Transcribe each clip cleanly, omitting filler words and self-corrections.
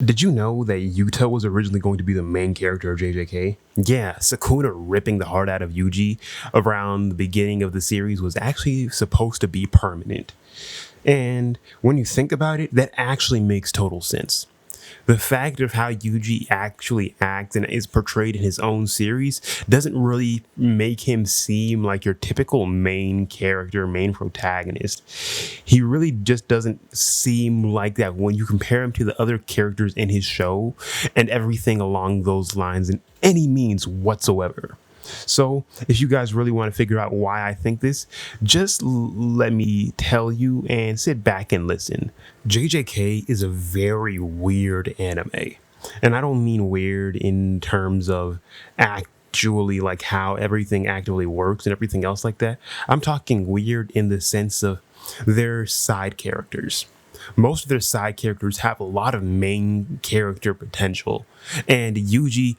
Did you know that Yuta was originally going to be the main character of JJK? Yeah, Sukuna ripping the heart out of Yuji around the beginning of the series was actually supposed to be permanent. And when you think about it, that actually makes total sense. The fact of how Yuji actually acts and is portrayed in his own series doesn't really make him seem like your typical main character, main protagonist. He really just doesn't seem like that when you compare him to the other characters in his show and everything along those lines in any means whatsoever. So, if you guys really want to figure out why I think this, just let me tell you and sit back and listen. JJK is a very weird anime. And I don't mean weird in terms of actually like how everything actually works and everything else like that. I'm talking weird in the sense of their side characters. Most of their side characters have a lot of main character potential. And Yuji,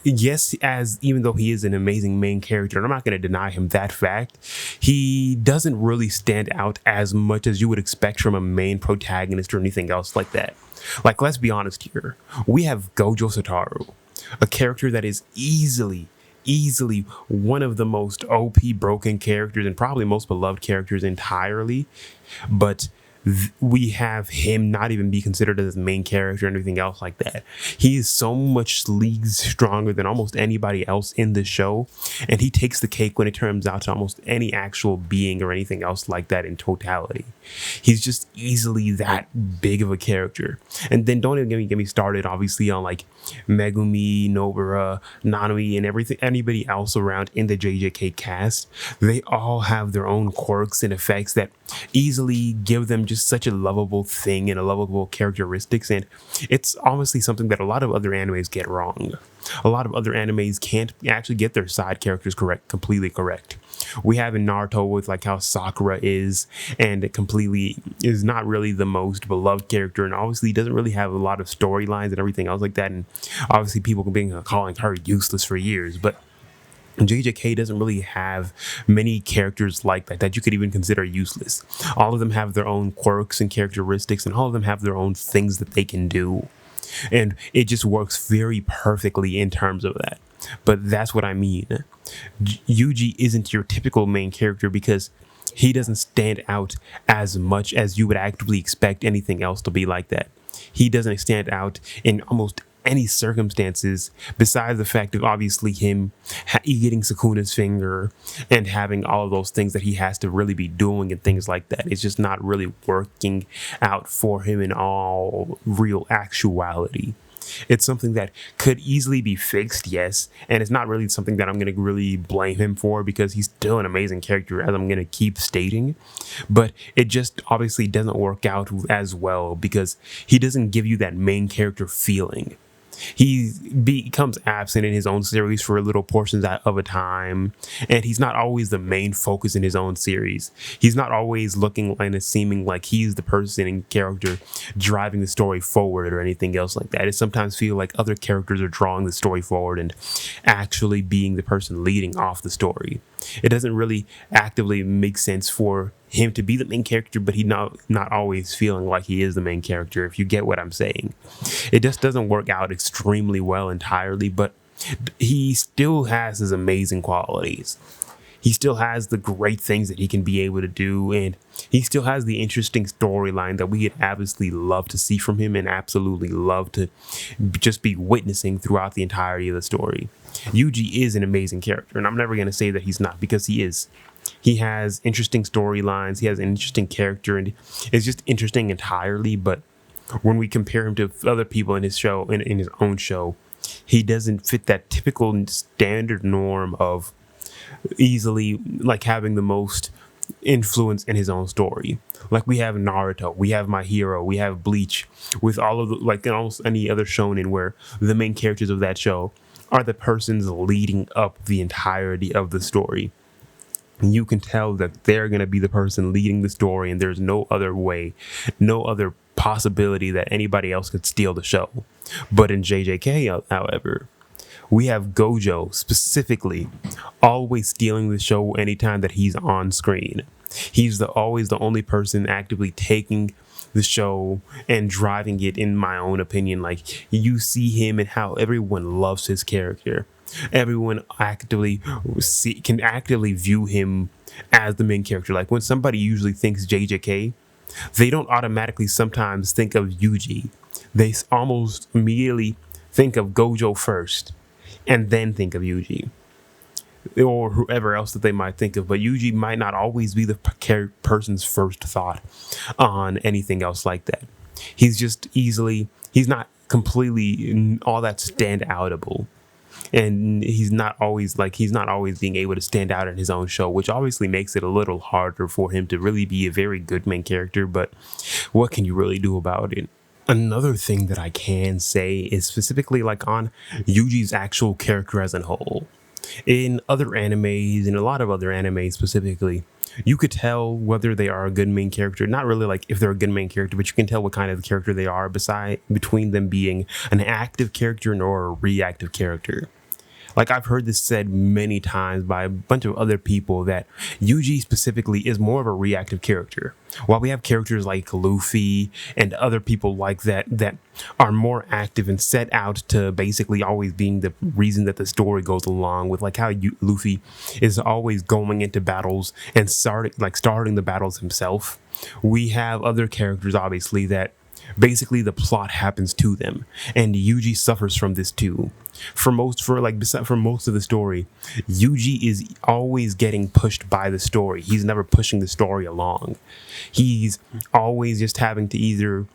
yes, as even though he is an amazing main character, and I'm not going to deny him that fact, he doesn't really stand out as much as you would expect from a main protagonist or anything else like that. Like, let's be honest here. We have Gojo Satoru, a character that is easily one of the most OP broken characters and probably most beloved characters entirely. But we have him not even be considered as the main character or anything else like that. He is so much leagues stronger than almost anybody else in the show, and he takes the cake when it turns out to almost any actual being or anything else like that in totality. He's just easily that big of a character. And then don't even get me started, obviously, on like Megumi, Nobara, Nanami, and everything, anybody else around in the JJK cast. They all have their own quirks and effects that easily give them just such a lovable thing and a lovable characteristics, and it's honestly something that a lot of other animes get wrong. A lot of other animes can't actually get their side characters completely correct. We have in Naruto with like how Sakura is, and it completely is not really the most beloved character, and obviously doesn't really have a lot of storylines and everything else like that, and obviously people have been calling her useless for years, but JJK doesn't really have many characters like that you could even consider useless. All of them have their own quirks and characteristics, and all of them have their own things that they can do. And it just works very perfectly in terms of that. But that's what I mean. Yuji isn't your typical main character because he doesn't stand out as much as you would actively expect anything else to be like that. He doesn't stand out in almost any circumstances besides the fact of obviously him getting Sukuna's finger and having all of those things that he has to really be doing and things like that. It's just not really working out for him in all real actuality. It's something that could easily be fixed, yes, and it's not really something that I'm going to really blame him for because he's still an amazing character, as I'm going to keep stating, but it just obviously doesn't work out as well because he doesn't give you that main character feeling. He becomes absent in his own series for little portions of a time, and he's not always the main focus in his own series. He's not always looking and seeming like he's the person and character driving the story forward or anything else like that. It sometimes feels like other characters are drawing the story forward and actually being the person leading off the story. It doesn't really actively make sense for him to be the main character, but he not always feeling like he is the main character, if you get what I'm saying. It just doesn't work out extremely well entirely, but he still has his amazing qualities. He still has the great things that he can be able to do, and he still has the interesting storyline that we'd obviously love to see from him and absolutely love to just be witnessing throughout the entirety of the story. Yuji is an amazing character, and I'm never going to say that he's not, because he is. He has interesting storylines, he has an interesting character, and it's just interesting entirely, but when we compare him to other people in his show, in his own show, he doesn't fit that typical standard norm of easily like having the most influence in his own story. Like we have Naruto, we have My Hero, we have Bleach, with all of the, like in almost any other shonen where the main characters of that show are the persons leading up the entirety of the story. You can tell that they're going to be the person leading the story, and there's no other way, no other possibility that anybody else could steal the show. But in JJK, however, we have Gojo specifically always stealing the show anytime that he's on screen. He's always the only person actively taking the show and driving it, in my own opinion. Like, you see him and how everyone loves his character. Everyone can actively view him as the main character. Like, when somebody usually thinks JJK, they don't automatically sometimes think of Yuji. They almost immediately think of Gojo first and then think of Yuji, or whoever else that they might think of. But Yuji might not always be the person's first thought on anything else like that. He's not completely all that stand-outable. And he's not always being able to stand out in his own show, which obviously makes it a little harder for him to really be a very good main character. But what can you really do about it? Another thing that I can say is specifically like on Yuji's actual character as a whole. In other animes, in a lot of other animes specifically, you could tell whether they are a good main character. Not really like if they're a good main character, but you can tell what kind of character they are between them being an active character or a reactive character. Like, I've heard this said many times by a bunch of other people that Yuji specifically is more of a reactive character. While we have characters like Luffy and other people like that are more active and set out to basically always being the reason that the story goes along, with like how Luffy is always going into battles and starting the battles himself. We have other characters, obviously, that basically the plot happens to them, and Yuji suffers from this too. For most of the story, Yuji is always getting pushed by the story. He's never pushing the story along. He's always just having to either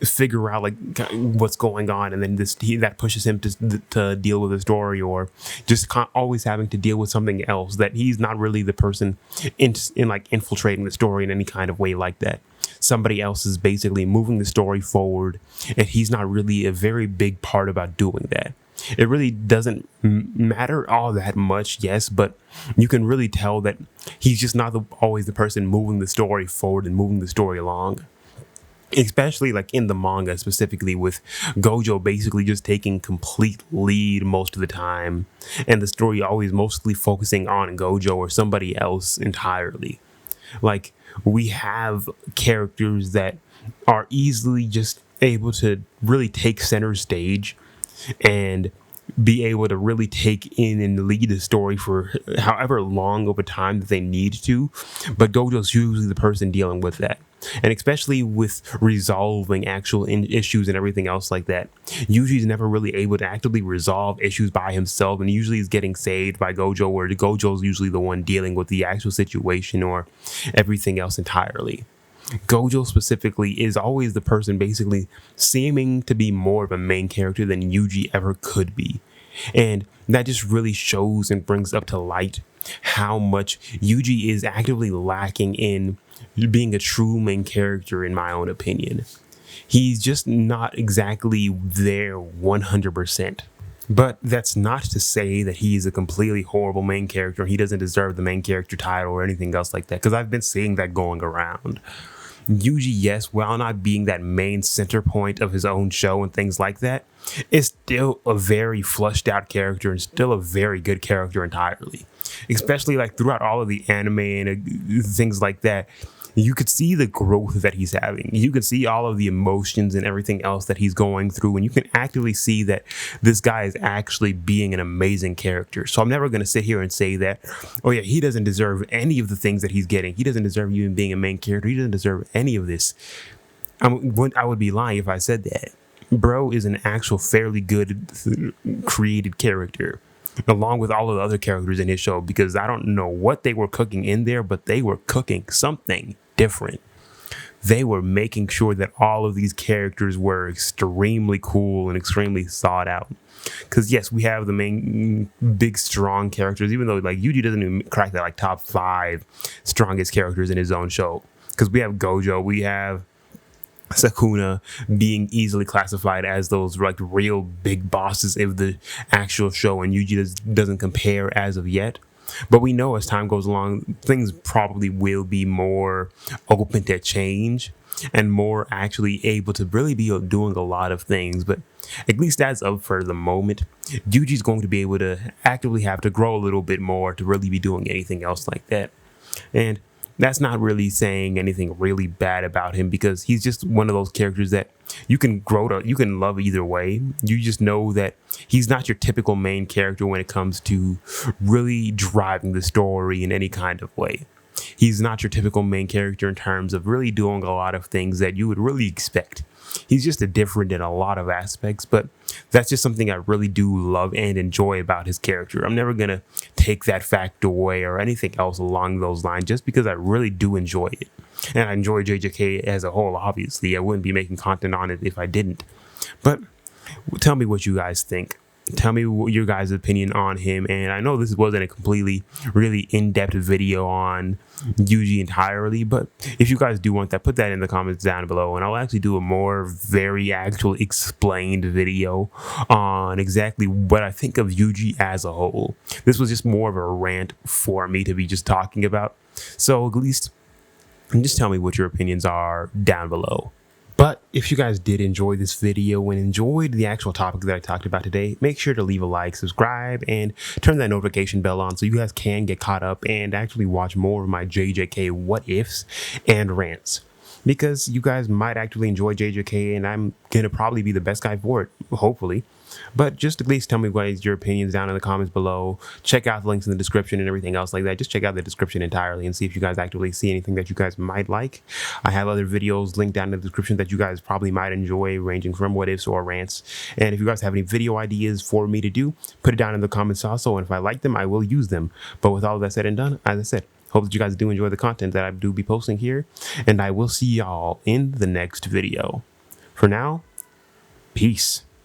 figure out like what's going on, and then that pushes him to deal with the story, or just always having to deal with something else, that he's not really the person in like infiltrating the story in any kind of way like that. Somebody else is basically moving the story forward, and he's not really a very big part about doing that. It really doesn't matter all that much, yes, but you can really tell that he's just not always the person moving the story forward and moving the story along. Especially like in the manga specifically, with Gojo basically just taking complete lead most of the time, and the story always mostly focusing on Gojo or somebody else entirely. Like, we have characters that are easily just able to really take center stage and be able to really take in and lead the story for however long of a time that they need to. But Gojo's usually the person dealing with that. And especially with resolving actual issues and everything else like that, Yuji's never really able to actively resolve issues by himself, and usually is getting saved by Gojo, where Gojo's usually the one dealing with the actual situation or everything else entirely. Gojo specifically is always the person basically seeming to be more of a main character than Yuji ever could be. And that just really shows and brings up to light how much Yuji is actively lacking in being a true main character, in my own opinion. He's just not exactly there 100%. But that's not to say that he's a completely horrible main character. He doesn't deserve the main character title or anything else like that, because I've been seeing that going around. Yuji, yes, while not being that main center point of his own show and things like that, is still a very flushed out character and still a very good character entirely. Especially like throughout all of the anime and things like that, you could see the growth that he's having. You could see all of the emotions and everything else that he's going through, and you can actively see that this guy is actually being an amazing character. So I'm never going to sit here and say that, oh yeah, he doesn't deserve any of the things that he's getting. He doesn't deserve even being a main character. He doesn't deserve any of this. I would be lying if I said that. Bro is an actual fairly good created character, along with all of the other characters in his show, because I don't know what they were cooking in there, but they were cooking something different. They were making sure that all of these characters were extremely cool and extremely thought out. Because yes, we have the main big strong characters, even though like Yuji doesn't even crack that like top 5 strongest characters in his own show. Because we have Gojo, we have Sukuna being easily classified as those like real big bosses of the actual show, and Yuji doesn't compare as of yet. But we know as time goes along, things probably will be more open to change and more actually able to really be doing a lot of things. But at least that's up for the moment. Yuji's going to be able to actively have to grow a little bit more to really be doing anything else like that. And that's not really saying anything really bad about him, because he's just one of those characters that you can you can love either way. You just know that he's not your typical main character when it comes to really driving the story in any kind of way. He's not your typical main character in terms of really doing a lot of things that you would really expect. He's just different in a lot of aspects, but that's just something I really do love and enjoy about his character. I'm never going to take that fact away or anything else along those lines, just because I really do enjoy it. And I enjoy JJK as a whole, obviously. I wouldn't be making content on it if I didn't. But tell me what you guys think. Tell me your guys' opinion on him. And I know this wasn't a completely, really in-depth video on Yuji entirely, but if you guys do want that, put that in the comments down below, and I'll actually do a more very actual explained video on exactly what I think of Yuji as a whole. This was just more of a rant for me to be just talking about. So at least just tell me what your opinions are down below. But if you guys did enjoy this video and enjoyed the actual topic that I talked about today, make sure to leave a like, subscribe, and turn that notification bell on so you guys can get caught up and actually watch more of my JJK what ifs and rants. Because you guys might actually enjoy JJK, and I'm going to probably be the best guy for it, hopefully. But just at least tell me what is your opinions down in the comments below. Check out the links in the description and everything else like that. Just check out the description entirely and see if you guys actually see anything that you guys might like. I have other videos linked down in the description that you guys probably might enjoy, ranging from what ifs or rants. And if you guys have any video ideas for me to do, put it down in the comments also. And if I like them, I will use them. But with all of that said and done, as I said, hope that you guys do enjoy the content that I do be posting here. And I will see y'all in the next video. For now, peace.